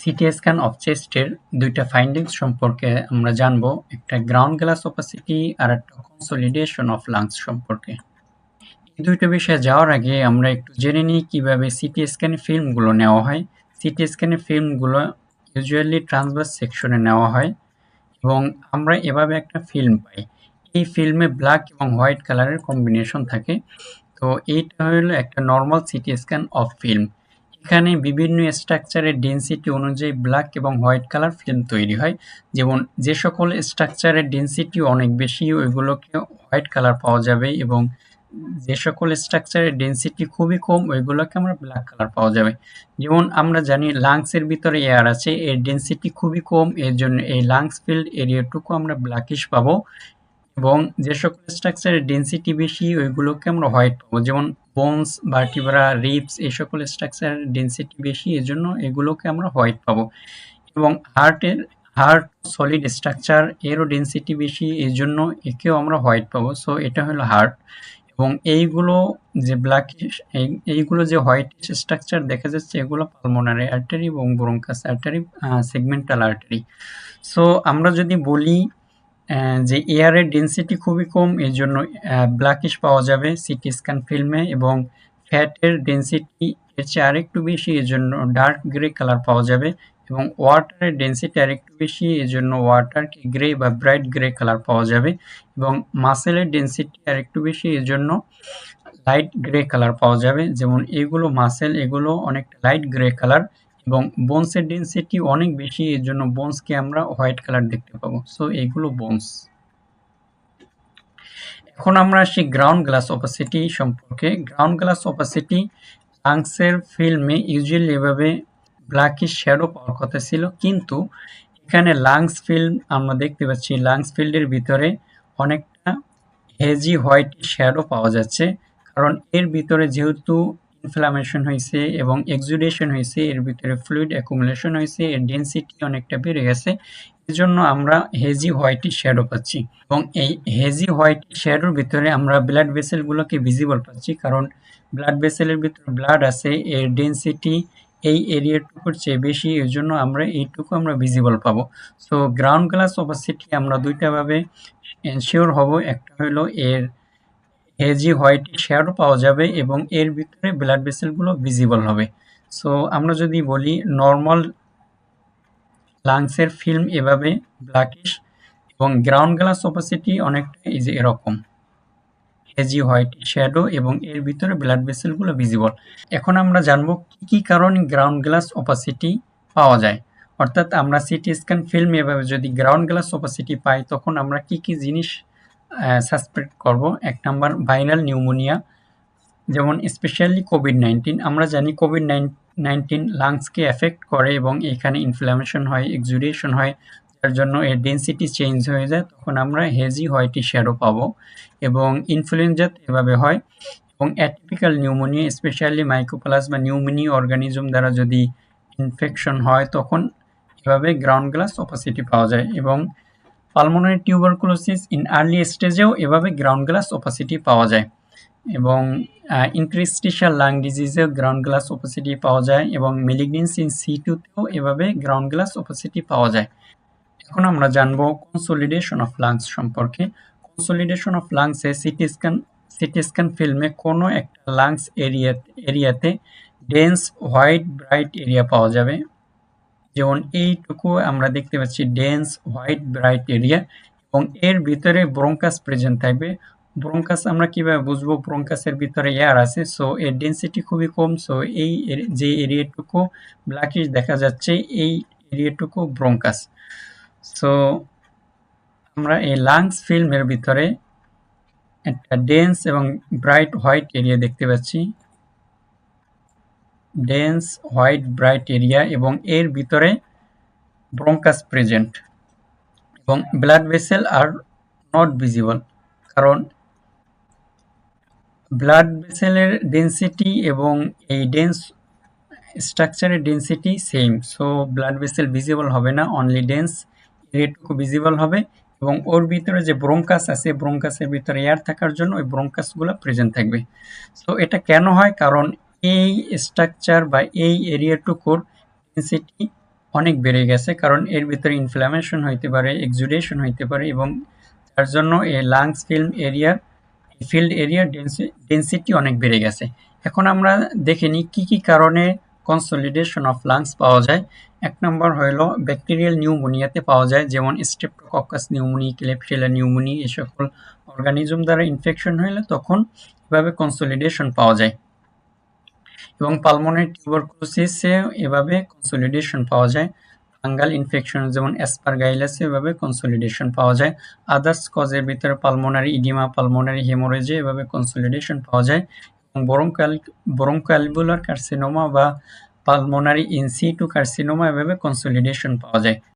CT scan of চেস্টের দুইটা findings সম্পর্কে আমরা জানবো, একটা গ্রাউন্ড গ্লাস ওপাসিটি আর একটা কনসোলিডেশন অফ লাংস সম্পর্কে। এই দুইটা বিষয়ে যাওয়ার আগে আমরা একটু জেনে নিই কিভাবে সিটি স্ক্যানে ফিল্মগুলো নেওয়া হয়। সিটি স্ক্যানে ফিল্মগুলো ইউজুয়ালি ট্রান্সভার্স সেকশনে নেওয়া হয় এবং আমরা এভাবে একটা ফিল্ম পাই। এই ফিল্মে ব্ল্যাক এবং হোয়াইট কালারের কম্বিনেশন থাকে। তো এইটা হলো একটা normal CT scan of film. এখানে বিভিন্ন স্ট্রাকচারের ডেনসিটি অনুযায়ী ব্ল্যাক এবং হোয়াইট কালার ফিল্ম তৈরি হয়। যেমন যে সকল স্ট্রাকচারের ডেনসিটি অনেক বেশি ওইগুলোকে হোয়াইট কালার পাওয়া যাবে, এবং যে সকল স্ট্রাকচারের ডেনসিটি খুবই কম ওইগুলোকে আমরা ব্ল্যাক কালার পাওয়া যাবে। যেমন আমরা জানি লাংসের ভিতরে এয়ার আছে, এর ডেনসিটি খুবই কম, এর জন্য এই লাংস ফিল্ড এরিয়াটুকু আমরা ব্ল্যাকিশ পাবো। এবং যে সকল স্ট্রাকচারের ডেনসিটি বেশি ওইগুলোকে আমরা হোয়াইট পাবো। যেমন বোনস, ভার্টিব্রা, রিবস এই সকল স্ট্রাকচারের ডেনসিটি বেশি, এজন্য এগুলোকে আমরা হোয়াইট পাবো। এবং হার্ট সলিড স্ট্রাকচার, এরও ডেনসিটি বেশি, এই জন্য একেও আমরা হোয়াইট পাবো। সো এটা হলো হার্ট। এবং এইগুলো যে ব্ল্যাকিশ, এইগুলো যে হোয়াইট স্ট্রাকচার দেখা যাচ্ছে এগুলো পালমোনারি আর্টারি এবং bronchus artery, segmental artery. So আমরা যদি বলি যে এয়ারের ডেনসিটি খুবই কম, এই জন্য ব্ল্যাকিশ পাওয়া যাবে সিটি স্ক্যান ফিল্মে, এবং ফ্যাটের ডেনসিটি এর চেয়ে আরেকটু বেশি, এই জন্য ডার্ক গ্রে কালার পাওয়া যাবে, এবং ওয়াটারের ডেনসিটি আরেকটু বেশি, এই জন্য ওয়াটারকে গ্রে বা ব্রাইট গ্রে কালার পাওয়া যাবে, এবং মাসেলের ডেনসিটি আরেকটু বেশি, এই জন্য লাইট গ্রে কালার পাওয়া যাবে। যেমন এগুলো মাসেল, এগুলো অনেকটা লাইট গ্রে কালার, এবং বোনসের ডেনসিটি অনেক বেশি, এর জন্য বোনসকে আমরা হোয়াইট কালার দেখতে পাবো। সো এইগুলো বোনস। এখন আমরা আসি গ্রাউন্ড গ্লাস ওপাসিটি সম্পর্কে। গ্রাউন্ড গ্লাস ওপাসিটি লাংসের ফিল্মে ইউজুয়ালি এভাবে ব্ল্যাকিশ শ্যাডো পাওয়ার কথা ছিল, কিন্তু এখানে লাংস ফিল্ম আমরা দেখতে পাচ্ছি লাংস ফিল্ডের ভিতরে অনেকটা হেজি হোয়াইট শ্যাডো পাওয়া যাচ্ছে, কারণ এর ভিতরে যেহেতু ইনফ্লামেশন হয়েছে এবং এক্সুডেশন হয়েছে, এর ভিতরে ফ্লুইড অ্যাকুমুলেশন হয়েছে, এর ডেনসিটি অনেকটা বেড়ে গেছে, এজন্য আমরা হেজি হোয়াইট শ্যাডো পাচ্ছি। এবং এই হেজি হোয়াইট শ্যাডোর ভিতরে আমরা ব্লাড ভেসেলগুলোকে ভিজিবল পাচ্ছি, কারণ ব্লাড ভেসেলের ভিতরে ব্লাড আছে, এর ডেনসিটি এই এরিয়াটুকুর চেয়ে বেশি, এর জন্য আমরা এইটুকু আমরা ভিজিবল পাবো। সো গ্রাউন্ড গ্লাস ওপাসিটি আমরা দুইটা ভাবে এনশিওর হব, একটা হলো এর হেজি হোয়াইট শ্যাডো পাওয়া যাবে এবং এর ভিতরে ব্লাড ভেসেলগুলো ভিজিবল হবে। সো আমরা যদি বলি নর্মাল লাংসের ফিল্ম এভাবে ব্ল্যাকিশ, এবং গ্রাউন্ড গ্লাস ওপাসিটি অনেকটা এই যে এরকম হেজি হোয়াইট শ্যাডো এবং এর ভিতরে ব্লাড ভেসেলগুলো ভিজিবল। এখন আমরা জানবো কি কি কারণে গ্রাউন্ড গ্লাস ওপাসিটি পাওয়া যায়, অর্থাৎ আমরা সিটি স্ক্যান ফিল্ম এভাবে যদি গ্রাউন্ড গ্লাস ওপাসিটি পাই তখন আমরা কি কি জিনিস সাসপেক্ট করব। এক নাম্বার ভাইরাল নিউমোনিয়া, যেমন স্পেশালি কোভিড-19। আমরা জানি কোভিড-19 লাংসকে এফেক্ট করে এবং এখানে ইনফ্লামেশন হয়, এক্সুডেশন হয়, যার জন্য এর ডেনসিটি চেঞ্জ হয়ে যায়, তখন আমরা হেজি হোয়াইটি শ্যাডো পাবো। এবং ইনফ্লুয়েঞ্জাতে এভাবে হয়। এবং atypical pneumonia, specially mycoplasma pneumonia organism দ্বারা যদি ইনফেকশন হয় তখন এভাবে গ্রাউন্ড গ্লাস ওপাসিটি পাওয়া যায়। এবং পালমোনারি টিউবারকুলোসিস ইন আর্লি স্টেজেও এভাবে গ্রাউন্ড গ্লাস ওপাসিটি পাওয়া যায়। এবং ইন্টারস্টিশিয়াল লাং ডিজিজেও গ্রাউন্ড গ্লাস ওপাসিটি পাওয়া যায়, এবং মেলিগনেন্সি ইন সিটুতেও এভাবে গ্রাউন্ড গ্লাস ওপাসিটি পাওয়া যায়। এখন আমরা জানবো কনসোলিডেশন অফ লাংস সম্পর্কে। কনসোলিডেশন অফ লাংসে সিটি স্ক্যান ফিল্মে কোনো একটা লাংস এরিয়াতে ডেন্স হোয়াইট ব্রাইট এরিয়া পাওয়া যাবে। যেমন এইটুকু আমরা দেখতে পাচ্ছি ডেন্স হোয়াইট ব্রাইট এরিয়া, এবং এর ভিতরে ব্রঙ্কাস প্রেজেন্ট থাকবে। ব্রঙ্কাস আমরা কিভাবে বুঝবো, ব্রঙ্কাসের ভিতরে এয়ার আছে, সো এর ডেন্সিটি খুবই কম, সো এই যে এরিয়াটুকু ব্ল্যাকিশ দেখা যাচ্ছে এই এরিয়াটুকু ব্রঙ্কাস। সো আমরা এই লাংস ফিল্মের ভিতরে একটা ডেন্স এবং ব্রাইট হোয়াইট এরিয়া দেখতে পাচ্ছি, ডেন্স হোয়াইট ব্রাইট এরিয়া, এবং এর ভিতরে ব্রঙ্কাস প্রেজেন্ট, এবং blood vessel are not visible, কারণ ব্লাড ভেসেলের ডেন্সিটি এবং এই ডেন্স স্ট্রাকচারের density same, so blood vessel visible হবে না, অনলি ডেন্স এরিয়াটুকু ভিজিবল হবে। এবং ওর ভিতরে যে ব্রঙ্কাস আছে, ব্রঙ্কাসের ভিতরে এয়ার থাকার জন্য ওই ব্রঙ্কাসগুলো প্রেজেন্ট থাকবে। সো এটা কেন হয়, কারণ এই স্ট্রাকচার বা এই এরিয়াটুকুর ডেন্সিটি অনেক বেড়ে গেছে, কারণ এর ভিতরে ইনফ্ল্যামেশন হইতে পারে, এক্সুডেশন হইতে পারে, এবং তার জন্য এই লাংস ফিল্ড এরিয়ার ডেন্সিটি অনেক বেড়ে গেছে। এখন আমরা দেখে নিই কি কি কারণে কনসলিডেশন অফ লাংস পাওয়া যায়। এক নম্বর হলো ব্যাকটেরিয়াল নিউমোনিয়াতে পাওয়া যায়, যেমন স্ট্রেপ্টোকক্কাস নিউমোনি, ক্লেবশিয়েলা নিউমোনি, এই সকল অর্গানিজম দ্বারা ইনফেকশন হলে তখন এভাবে কনসলিডেশন পাওয়া যায়। এবং পালমোনারি টিউবারকুলোসিসে এভাবে কনসলিডেশন পাওয়া যায়। ফাঙ্গাল ইনফেকশন যেমন অ্যাসপারগাইলাসে এভাবে কনসলিডেশন পাওয়া যায়। আদার্স কজের ভিতরে পালমোনারি ইডিমা, পালমোনারি হেমোরেজে এভাবে কনসলিডেশন পাওয়া যায়। এবং ব্রঙ্কোঅ্যালভিওলার কার্সিনোমা বা পালমোনারি ইনসিটু কার্সিনোমা এভাবে কনসলিডেশন পাওয়া যায়।